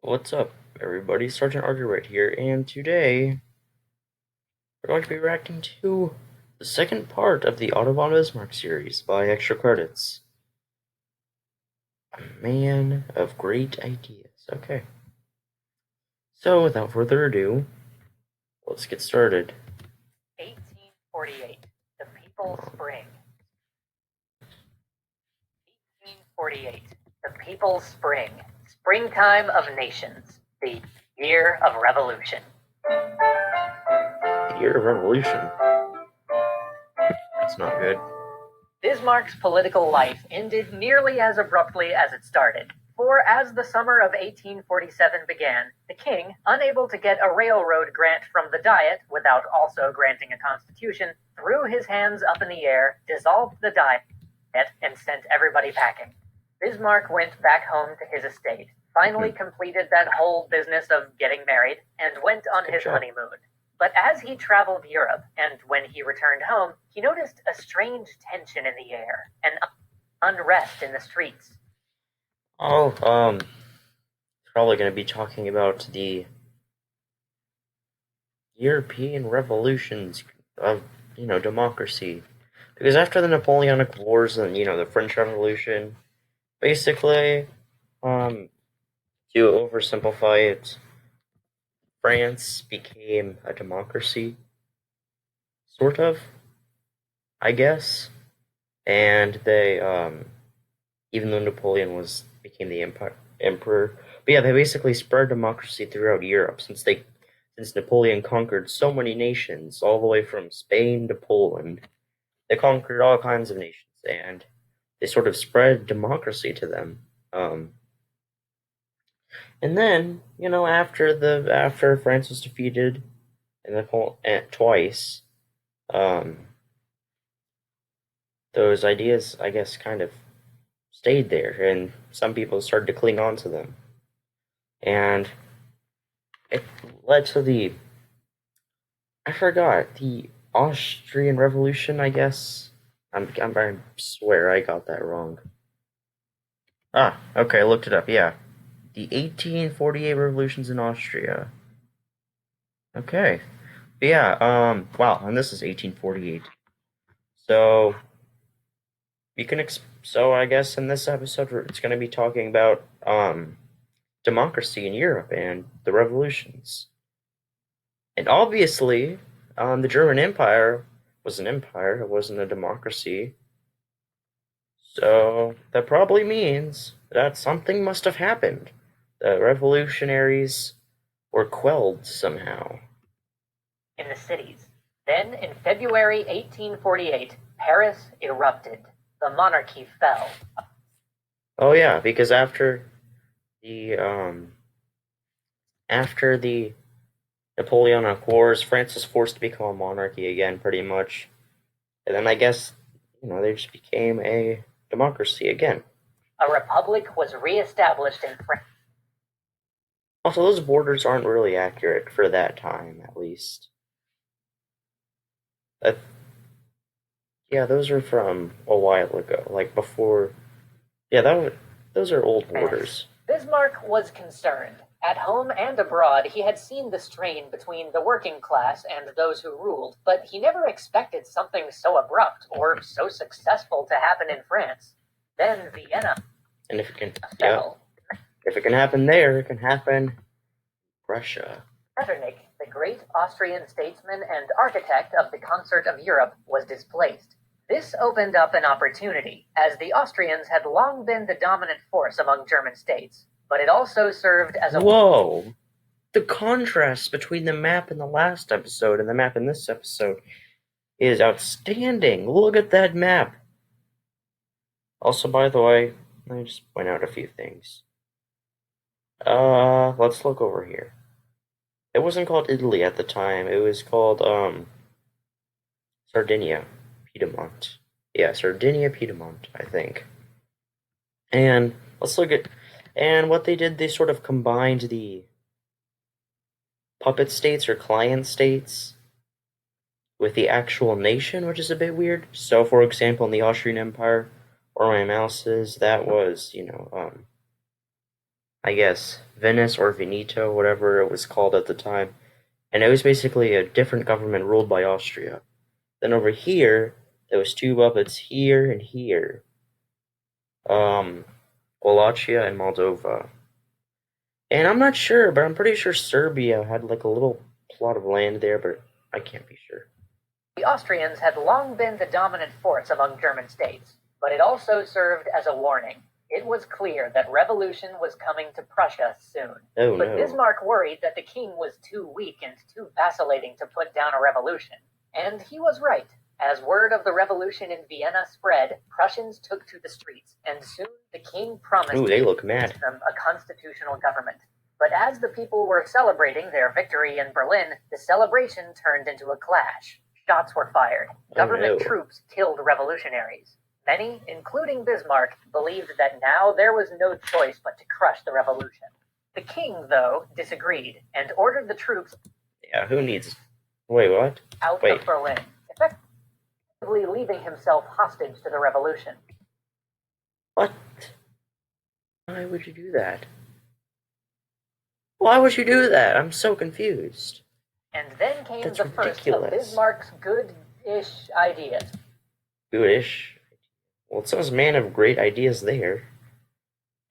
What's up, everybody? Sergeant Archer right here, and today we're going to be reacting to the second part of the Otto von Bismarck series by Extra Credits. A man of great ideas. Okay. So, without further ado, let's get started. 1848, the People's Spring. 1848, the People's Spring. Springtime of nations. The year of revolution. The year of revolution. That's not good. Bismarck's political life ended nearly as abruptly as it started. For as the summer of 1847 began, the king, unable to get a railroad grant from the Diet without also granting a constitution, threw his hands up in the air, dissolved the Diet, and sent everybody packing. Bismarck went back home to his estate, finally completed that whole business of getting married, and went on his honeymoon. But as he traveled Europe, and when he returned home, he noticed a strange tension in the air, an unrest in the streets. Probably going to be talking about the European revolutions of, democracy. Because after the Napoleonic Wars and, the French Revolution, basically, to oversimplify it, France became a democracy, sort of, I guess. And they, even though Napoleon became the emperor, but yeah, they basically spread democracy throughout Europe since Napoleon conquered so many nations, all the way from Spain to Poland. They conquered all kinds of nations, and they sort of spread democracy to them. And then, after France was defeated twice, those ideas, I guess, kind of stayed there, and some people started to cling on to them. And it led to the Austrian Revolution, I guess. I swear I got that wrong. Okay, I looked it up, yeah. The 1848 revolutions in Austria. Okay. But yeah, wow, and this is 1848. So, so I guess in this episode, it's going to be talking about, democracy in Europe and the revolutions. And obviously, the German Empire was an empire, it wasn't a democracy. So that probably means that something must have happened. The revolutionaries were quelled somehow. In the cities. Then, in February 1848, Paris erupted. The monarchy fell. Oh yeah, because after the Napoleonic Wars, France was forced to become a monarchy again, pretty much. And then I guess, they just became a democracy again. A republic was re-established in France. Also, those borders aren't really accurate for that time, at least. Yeah, those are from a while ago, like before. Yeah, those are old borders. Bismarck was concerned. At home and abroad, he had seen the strain between the working class and those who ruled, but he never expected something so abrupt or so successful to happen in France. Then Vienna and if fell. If it can happen there, it can happen in Prussia. Metternich, the great Austrian statesman and architect of the concert of Europe, was displaced. This opened up an opportunity, as the Austrians had long been the dominant force among German states, but it also served as a... Whoa! The contrast between the map in the last episode and the map in this episode is outstanding. Look at that map. Also, by the way, let me just point out a few things. Let's look over here. It wasn't called Italy at the time. It was called, Sardinia. Piedmont. Yeah, Sardinia, Piedmont, I think. And let's look at... And what they did, they sort of combined the puppet states or client states with the actual nation, which is a bit weird. So, for example, in the Austrian Empire, where my mouse is, that was, I guess, Venice or Veneto, whatever it was called at the time. And it was basically a different government ruled by Austria. Then over here, there was two puppets here and here. Wallachia and Moldova. And I'm not sure, but I'm pretty sure Serbia had like a little plot of land there, but I can't be sure. The Austrians had long been the dominant force among German states, but it also served as a warning. It was clear that revolution was coming to Prussia soon. Oh But no. Bismarck worried that the king was too weak and too vacillating to put down a revolution. And he was right. As word of the revolution in Vienna spread, Prussians took to the streets, and soon the king promised Ooh, they look to mad. give them a constitutional government. But as the people were celebrating their victory in Berlin, the celebration turned into a clash. Shots were fired. Government no. troops killed revolutionaries. Many, including Bismarck, believed that now there was no choice but to crush the revolution. The king, though, disagreed and ordered the troops Yeah, who needs... Wait, what? out Wait. of Berlin, effectively leaving himself hostage to the revolution. What? Why would you do that? Why would you do that? I'm so confused. And then came That's the first ridiculous. of Bismarck's good-ish ideas. Goodish. Well, it says man of great ideas there.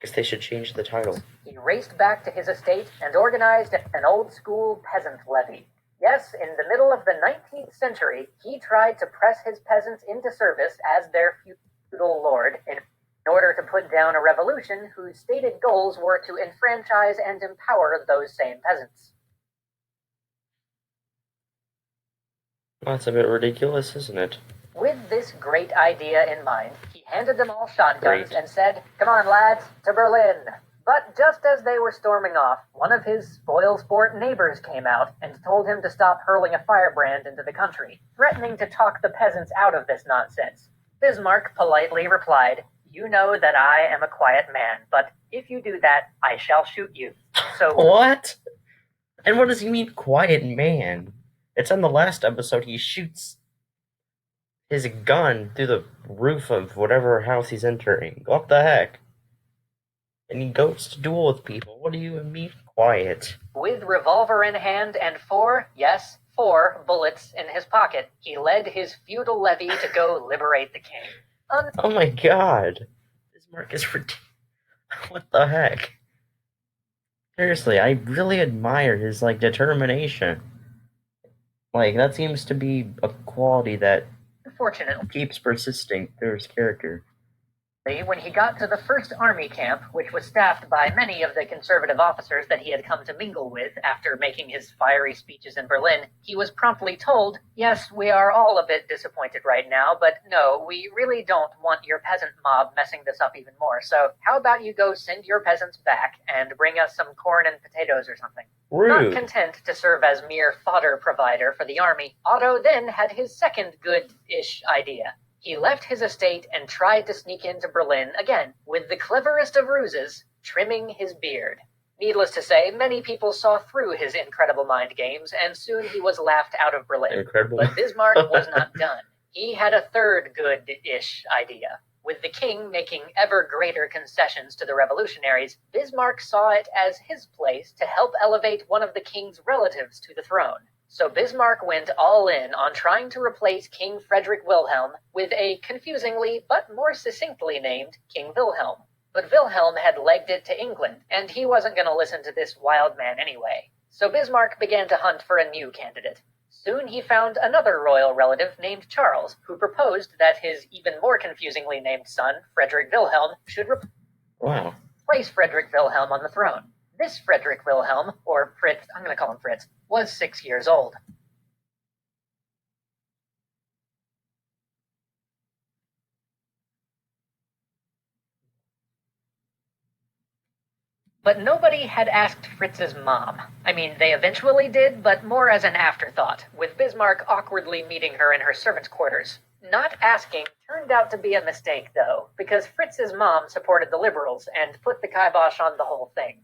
Guess they should change the title. He raced back to his estate and organized an old-school peasant levy. Yes, in the middle of the 19th century, he tried to press his peasants into service as their feudal lord in order to put down a revolution whose stated goals were to enfranchise and empower those same peasants. That's a bit ridiculous, isn't it? With this great idea in mind, he handed them all shotguns Great. and said, "Come on, lads, to Berlin." But just as they were storming off, one of his spoil-sport neighbors came out and told him to stop hurling a firebrand into the country, threatening to talk the peasants out of this nonsense. Bismarck politely replied, "You know that I am a quiet man, but if you do that, I shall shoot you." So What? And what does he mean, quiet man? It's in the last episode he shoots his gun through the roof of whatever house he's entering. What the heck? And he goes to duel with people. What do you mean, quiet? with revolver in hand and four bullets in his pocket, he led his feudal levy to go liberate the king. Oh my god. Bismarck is ridiculous. What the heck? Seriously, I really admire his, determination. That seems to be a quality that Unfortunately, keeps persisting through his character. when he got to the first army camp, which was staffed by many of the conservative officers that he had come to mingle with after making his fiery speeches in Berlin, he was promptly told, "Yes, we are all a bit disappointed right now, but no, we really don't want your peasant mob messing this up even more. So how about you go send your peasants back and bring us some corn and potatoes or something?" Rude. Not content to serve as mere fodder provider for the army, Otto then had his second good-ish idea. He left his estate and tried to sneak into Berlin again, with the cleverest of ruses, trimming his beard. Needless to say, many people saw through his incredible mind games, and soon he was laughed out of Berlin. Incredible. But Bismarck was not done. He had a third good-ish idea. With the king making ever greater concessions to the revolutionaries, Bismarck saw it as his place to help elevate one of the king's relatives to the throne. So Bismarck went all in on trying to replace King Frederick Wilhelm with a confusingly but more succinctly named King Wilhelm. But Wilhelm had legged it to England, and he wasn't going to listen to this wild man anyway. So Bismarck began to hunt for a new candidate. Soon he found another royal relative named Charles, who proposed that his even more confusingly named son, Frederick Wilhelm, should Wow. replace Frederick Wilhelm on the throne. This Frederick Wilhelm, or Fritz, I'm going to call him Fritz, was 6 years old. But nobody had asked Fritz's mom. I mean, they eventually did, but more as an afterthought, with Bismarck awkwardly meeting her in her servants' quarters. Not asking turned out to be a mistake, though, because Fritz's mom supported the liberals and put the kibosh on the whole thing.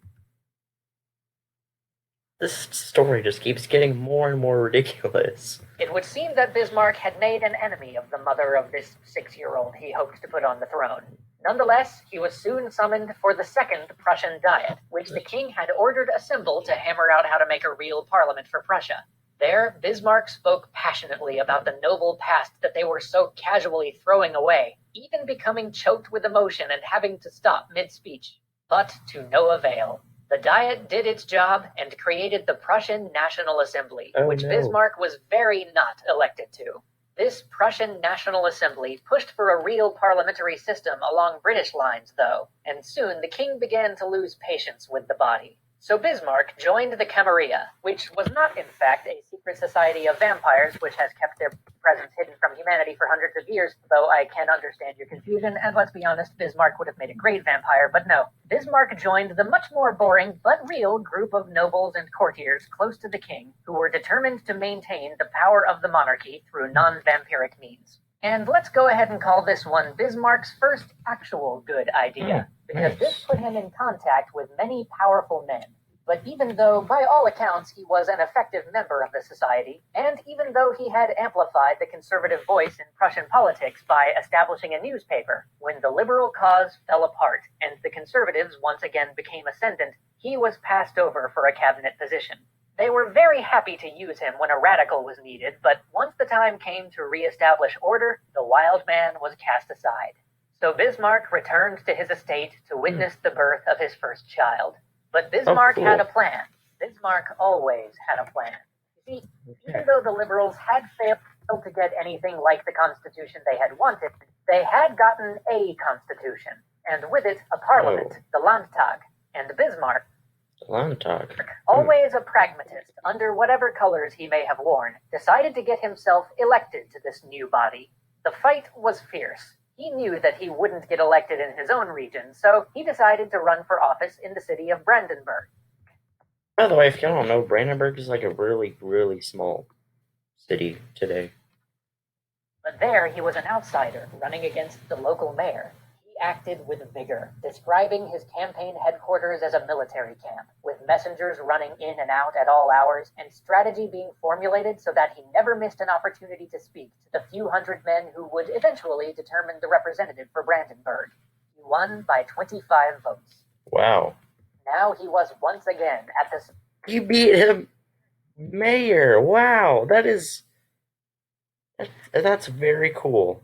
This story just keeps getting more and more ridiculous. It would seem that Bismarck had made an enemy of the mother of this 6-year-old he hoped to put on the throne. Nonetheless, he was soon summoned for the Second Prussian Diet, which the king had ordered assembled to hammer out how to make a real parliament for Prussia. There, Bismarck spoke passionately about the noble past that they were so casually throwing away, even becoming choked with emotion and having to stop mid-speech. But to no avail. The Diet did its job and created the Prussian National Assembly, which Bismarck was very not elected to. This Prussian National Assembly pushed for a real parliamentary system along British lines, though, and soon the king began to lose patience with the body. So Bismarck joined the Camarilla, which was not in fact a secret society of vampires which has kept their presence hidden from humanity for hundreds of years, though I can understand your confusion, and let's be honest, Bismarck would have made a great vampire, but no. Bismarck joined the much more boring but real group of nobles and courtiers close to the king who were determined to maintain the power of the monarchy through non-vampiric means. And let's go ahead and call this one Bismarck's first actual good idea, because this put him in contact with many powerful men. But even though, by all accounts, he was an effective member of the society, and even though he had amplified the conservative voice in Prussian politics by establishing a newspaper, when the liberal cause fell apart and the conservatives once again became ascendant, he was passed over for a cabinet position. They were very happy to use him when a radical was needed, but once the time came to re-establish order, the wild man was cast aside. So Bismarck returned to his estate to witness the birth of his first child. But Bismarck had a plan. Bismarck always had a plan. You see, even though the liberals had failed to get anything like the constitution they had wanted, they had gotten a constitution, and with it a parliament, the Landtag, and Bismarck, always a pragmatist, under whatever colors he may have worn, decided to get himself elected to this new body. The fight was fierce. He knew that he wouldn't get elected in his own region, so he decided to run for office in the city of Brandenburg. By the way, if y'all don't know, Brandenburg is like a really, really small city today. But there he was an outsider, running against the local mayor. He acted with vigor, describing his campaign headquarters as a military camp, with messengers running in and out at all hours, and strategy being formulated so that he never missed an opportunity to speak to the few hundred men who would eventually determine the representative for Brandenburg. He won by 25 votes. Wow. Now he was once again at the... He beat him, mayor. Wow, that's very cool.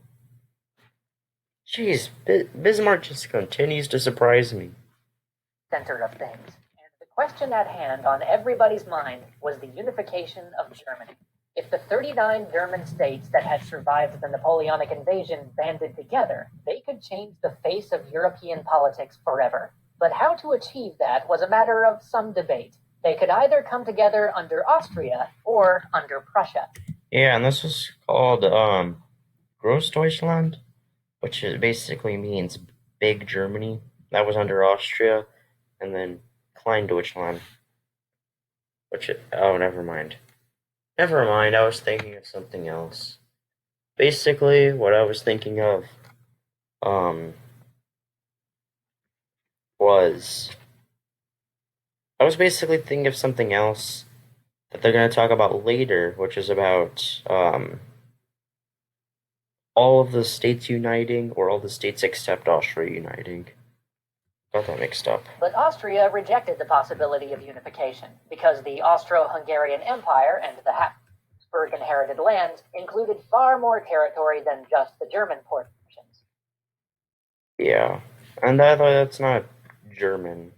Jeez, Bismarck just continues to surprise me. Center of things. And the question at hand on everybody's mind was the unification of Germany. If the 39 German states that had survived the Napoleonic invasion banded together, they could change the face of European politics forever. But how to achieve that was a matter of some debate. They could either come together under Austria or under Prussia. Yeah, and this was called Großdeutschland, which basically means Big Germany. That was under Austria, and then Kleindeutschland, never mind. Never mind, I was thinking of something else. Basically, what I was thinking of, I was basically thinking of something else that they're going to talk about later, which is about, all of the states uniting, or all the states except Austria uniting. Got that mixed up. But Austria rejected the possibility of unification, because the Austro-Hungarian Empire and the Habsburg inherited lands included far more territory than just the German portions. Yeah, and that's not German.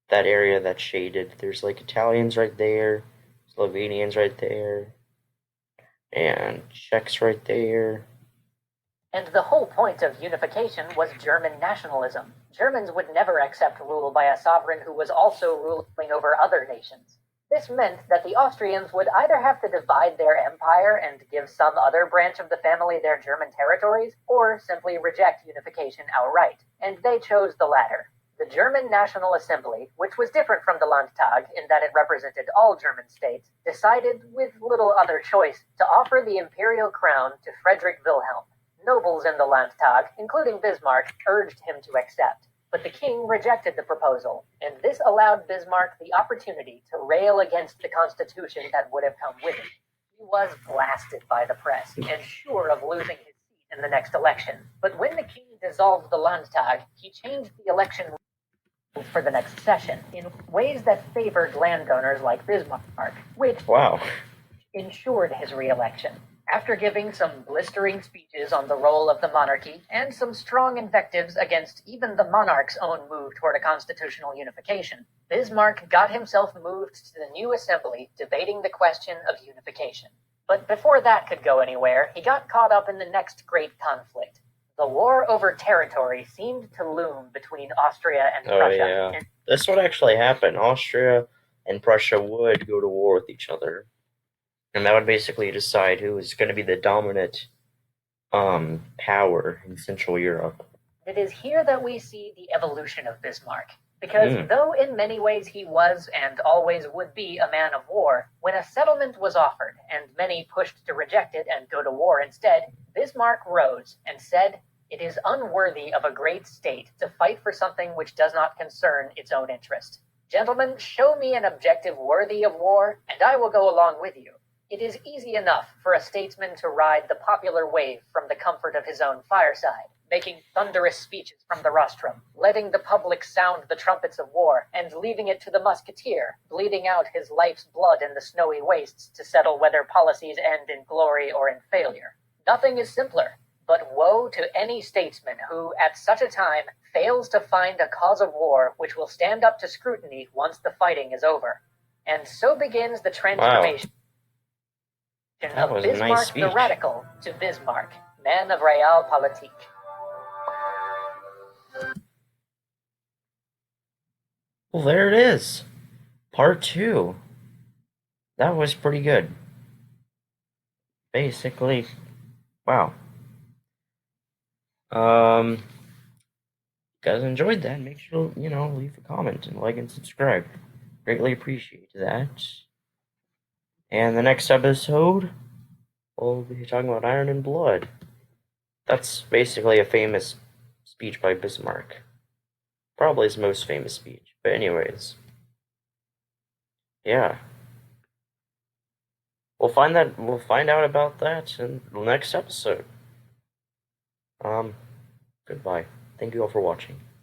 That area that's shaded, there's like Italians right there, Slovenians right there, and Czechs right there. And the whole point of unification was German nationalism. Germans would never accept rule by a sovereign who was also ruling over other nations. This meant that the Austrians would either have to divide their empire and give some other branch of the family their German territories, or simply reject unification outright. And they chose the latter. The German National Assembly, which was different from the Landtag in that it represented all German states, decided, with little other choice, to offer the imperial crown to Frederick Wilhelm. Nobles in the Landtag, including Bismarck, urged him to accept, but the king rejected the proposal, and this allowed Bismarck the opportunity to rail against the constitution that would have come with it. He was blasted by the press, and sure of losing his seat in the next election. But when the king dissolved the Landtag, he changed the election rules for the next session in ways that favored landowners like Bismarck, which ensured his re-election. After giving some blistering speeches on the role of the monarchy and some strong invectives against even the monarch's own move toward a constitutional unification, Bismarck got himself moved to the new assembly debating the question of unification. But before that could go anywhere, he got caught up in the next great conflict. The war over territory seemed to loom between Austria and Prussia. Oh, yeah. That's what actually happened. Austria and Prussia would go to war with each other. And that would basically decide who was going to be the dominant power in Central Europe. It is here that we see the evolution of Bismarck. Because though in many ways he was and always would be a man of war, when a settlement was offered and many pushed to reject it and go to war instead, Bismarck rose and said, "It is unworthy of a great state to fight for something which does not concern its own interest. Gentlemen, show me an objective worthy of war, and I will go along with you." It is easy enough for a statesman to ride the popular wave from the comfort of his own fireside, making thunderous speeches from the rostrum, letting the public sound the trumpets of war, and leaving it to the musketeer, bleeding out his life's blood in the snowy wastes to settle whether policies end in glory or in failure. Nothing is simpler, but woe to any statesman who, at such a time, fails to find a cause of war which will stand up to scrutiny once the fighting is over. And so begins the transformation. That was Bismarck a nice speech. the Radical to Bismarck, man of realpolitik. Well, there it is. Part 2. That was pretty good. Basically, wow. You guys enjoyed that, make sure to, leave a comment and like and subscribe. Greatly appreciate that. And the next episode, we'll be talking about Iron and Blood. That's basically a famous speech by Bismarck. Probably his most famous speech. But anyways. Yeah. We'll find out about that in the next episode. Goodbye. Thank you all for watching.